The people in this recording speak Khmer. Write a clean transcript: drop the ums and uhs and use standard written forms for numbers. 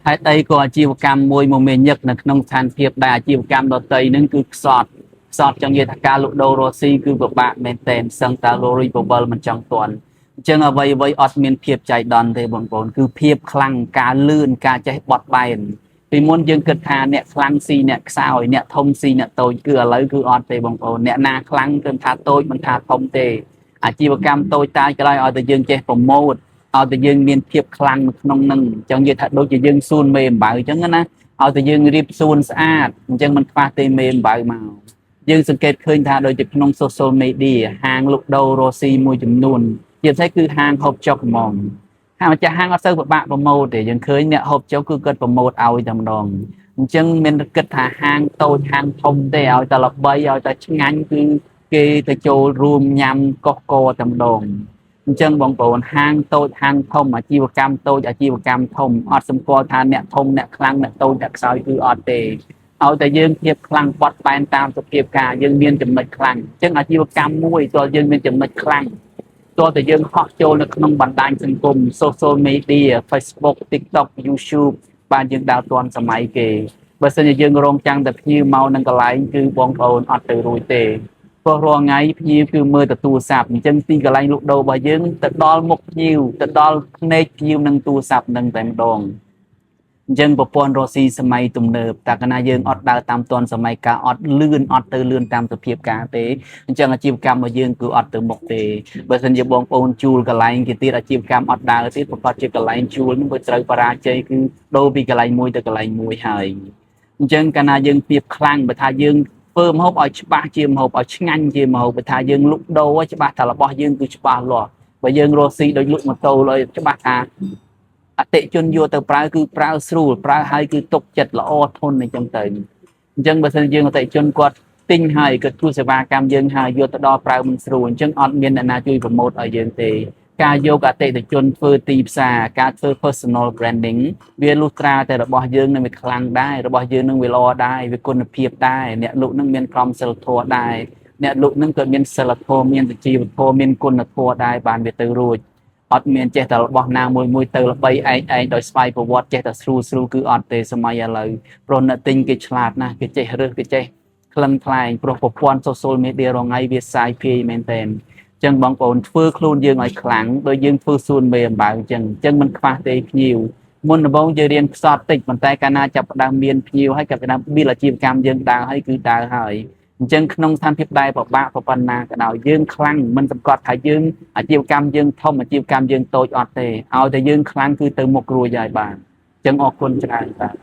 ហេតុអីក៏អាជីវកម្មមួយមកមានញឹកនៅក្នុងស្ថានភាពដែលអាជីវកម្មដទៃហ្នឹងគឺខ្សត់ចង់និយាយថាការលក់ដូររស់ស៊ីគឺពិបាកមែនទែនសឹងតែលរីបបលមិនចង់ទាន់អញ្ចឹងអ្វីអត់មានភាពចៃដន្យទេបងប្អូនគឺភាពខ្លាំងការលឿនការចេះបត់បែនពីមុនយើងគិតថាអ្នកខ្លាំងស៊ីអ្នកខ្សោយអ្នកធំស៊ីអ្នកតូចគឺឥឡូវគឺអត់ទេបងប្អូនអ្នកណាខ្លាំងគឺថាតូចមិនថាធំទេអាជីវកម្មតូចតាចក៏ដោយឲ្យតែយើងចេះប្រម៉ូទឲ្យតែយើងមានភាពខ្លាំងនៅក្នុងនឹងអញ្ចឹងនិយាយថាដូចជាយើងសួនមេអំបៅអញ្ចឹងណាឲ្យតែយើងរៀបសួនស្អាតអញ្ចឹងមិនខ្វះទេមេអំបៅមកយើងសង្កេតឃើញថាដូចជាក្នុង social media ហាងលក់ដូររស់ស៊ីមួយចំនួនជាពិសេសគឺហាងហូបចុកហ្មងហាងម្ចាស់ហាងអត់សូវពិបាកប្រម៉ូទទេយើងឃើញអ្នកហូបចុកគឺគាត់ប្រម៉ូទឲ្យតែម្ដងអញ្ចឹងមានគិតថាហាងតូចហាងធំទេឲ្យតែល្បីឲ្យតែឆ្ងាញ់គឺគេទៅចូលរួមញ៉ាំកុះកតែម្ដងអញ្ចឹងបងប្អូនហាងតូចហាងធំអាជីវកម្មតូចអាជីវកម្មធំអត់សម្គាល់ថាអ្នកធំអ្នកខ្លាំងអ្នកតូចអ្នកខ្សោយគឺអត់ទេឲ្យតែយើងភាពខ្លាំងបត់បែនតាមសភាពការយើងមានចំណុចខ្លាំងអញ្ចឹងអាជីវកម្មមួយតើយើងមានចំណុចខ្លាំងតើតែយើងហោះចូលនៅក្នុងបណ្ដាញសង្គម social media Facebook TikTok YouTube បានយើងដើរទាន់សម័យគេបើសិនជាយើងរងចាំងតែភ្ញៀវមកនឹងកន្លែងគឺបងប្អូនអត់ទៅរួចទេព្រោះរាល់ថ្ងៃភ្ញៀវគឺមើលតែទូរស័ព្ទអញ្ចឹងទីកន្លែងលក់ដូររបស់យើងទៅដល់មុខភ្ញៀវទៅដល់ភ្នែកភ្ញៀវនឹងទូរស័ព្ទនឹងតែម្ដងអញ្ចឹងប្រព័ន្ធរស់ស៊ីសម័យទំនើបតែកាលណាយើងអត់ដើរតាមទាន់សម័យកាលអត់លឿនអត់ទៅលឿនតាមសភាពការទេអញ្ចឹងអាជីវកម្មរបស់យើងគឺអត់ទៅមុខទេបើមិនជាបងប្អូនជួលកន្លែងគេទៀតអាជីវកម្មអត់ដើរទៀតប្រកាសជាកន្លែងជួលនឹងវាត្រូវបរាជ័យគឺដូរពីកន្លែងមួយទៅកន្លែងមួយហើយអញ្ចឹងកាលណាយើងពីបខ្លាំងបើថាយើងធ្វើម្ហូបឲ្យច្បាស់ជាម្ហូបឲ្យឆ្ងាញ់ជាម្ហូបបើថាយើងលក់ដូរច្បាស់ថារបស់យើងគឺច្បាស់លាស់បើយើងរស់ស៊ីដូចលក់ម៉ូតូឲ្យច្បាស់ថាអតិជនយកទៅប្រើគឺប្រើស្រួលប្រើហើយគឺទុកចិត្តល្អធន់អញ្ចឹងទៅអញ្ចឹងបើសិនយើងអតិជនគាត់ទិញហើយគាត់ជួយសេវាកម្មយើងហើយយកទៅដល់ប្រើមិនស្រួលអញ្ចឹងអត់មានអ្នកណាជួយប្រម៉ូទឲ្យយើងទេការយកអតិថិជនធ្វើទីផ្សារការធ្វើ personal branding វាលុះត្រាតែរបស់យើងនឹងវាខ្លាំងដែររបស់យើងនឹងវាល្អដែរវាគុណភាពដែរអ្នកលក់នឹងមានក្រមសីលធម៌ដែរអ្នកលក់នឹងក៏មានសីលធម៌មានសុជីវធម៌មានគុណធម៌ដែរបានវាទៅរួចអត់មានចេះតែរបស់ណាមួយទៅល្បីឯងដោយស្វ័យប្រវត្តិចេះតែស្រួលគឺអត់ទេសម័យឥឡូវព្រោះអ្នកទិញគេឆ្លាតណាស់គេចេះរើសគេចេះក្លឹងថ្លែងព្រោះប្រព័ន្ធ social media រងៃវាសាយភាយមែនទែនចឹងបងប្អូនធ្វើខ្លួនយើងឲ្យខ្លាំងដោយយើងធ្វើសួនមេអំបៅចឹងមិនខ្វះទេភ្ញៀវមុនដំបូងយើងរៀនផ្សព្វតិចប៉ុន្តែកាលណាចាប់ផ្ដើមមានភ្ញៀវហើយចាប់ផ្ដើមមានអាជីវកម្មយើងដើរហើយគឺដើរហើយអញ្ចឹងក្នុងស្ថានភាពដែលពិបាកប៉ុណ្ណាក៏ដោយយើងខ្លាំងមិនសង្កត់ថាយើងអាជីវកម្មយើងធំអាជីវកម្មយើងតូចអត់ទេឲ្យតែយើងខ្លាំងគឺទៅមុខរួចហើយបាទអញ្ចឹងអរគុណច្រើនបាទ